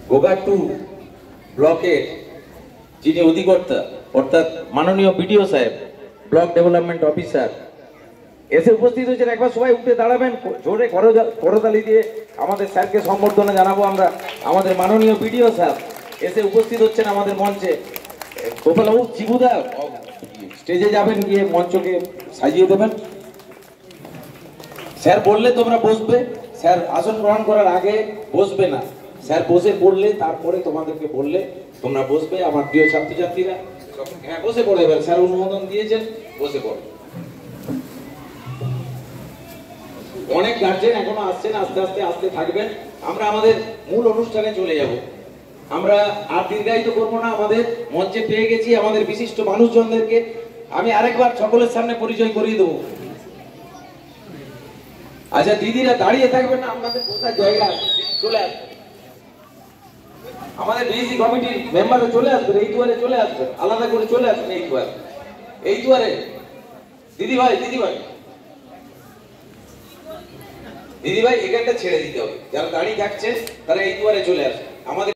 গোঘাট ব্লকের যিনি অধিকর্তা অর্থাৎ মাননীয় বিডিও সাহেব, ব্লক ডেভেলপমেন্ট অফিসার এসে উপস্থিত হয়েছেন। একবার সবাই উঠে দাঁড়াবেন, জোরে করতালি দিয়ে আমাদের স্যারকে সম্বর্ধনা জানাবো আমরা। আমাদের মাননীয় বিডিও স্যার এসে উপস্থিত হচ্ছেন আমাদের মঞ্চে। গোপালবাবু, চিবুদা স্টেজে যাবেন, গিয়ে মঞ্চকে সাজিয়ে দেবেন। স্যার বললে তোমরা বসবে, স্যার আসন গ্রহণ করার আগে বসবে না, স্যার বসে পড়লে তারপরে তোমাদেরকে বললে তোমরা বসবে। আমার প্রিয় ছাত্রছাত্রীরা হ্যাঁ বসে পড়ে, এবার স্যার অনুমোদন দিয়েছেন, বসে পড়ো। অনেক গার্জেন এখনো আসছেন, আস্তে আস্তে আসতে থাকবেন। আমরা আমাদের মূল অনুষ্ঠানে চলে যাব। আমরা আর দীর্ঘায়িত করবো না, আমাদের মঞ্চে পেয়ে গেছি আমাদের বিশিষ্ট মানুষজনদেরকে। আমি আরেকবার সকলের সামনে পরিচয় করিয়ে দেবো। আচ্ছা দিদিরা দাঁড়িয়ে থাকবেন না, আপনাদের কোথায় জায়গা চলে আসবে। আমাদের ডিসি কমিটির মেম্বাররা চলে আসবেন, এই দুয়ারে চলে আসবেন, আলাদা করে চলে আসবেন এই দুয়ারে। এই দুয়ারে দিদি ভাই এখানটা ছেড়ে দিতে হবে। যারা দাঁড়িয়ে থাকছে তারা এই দুয়ারে চলে আসবে। আমাদের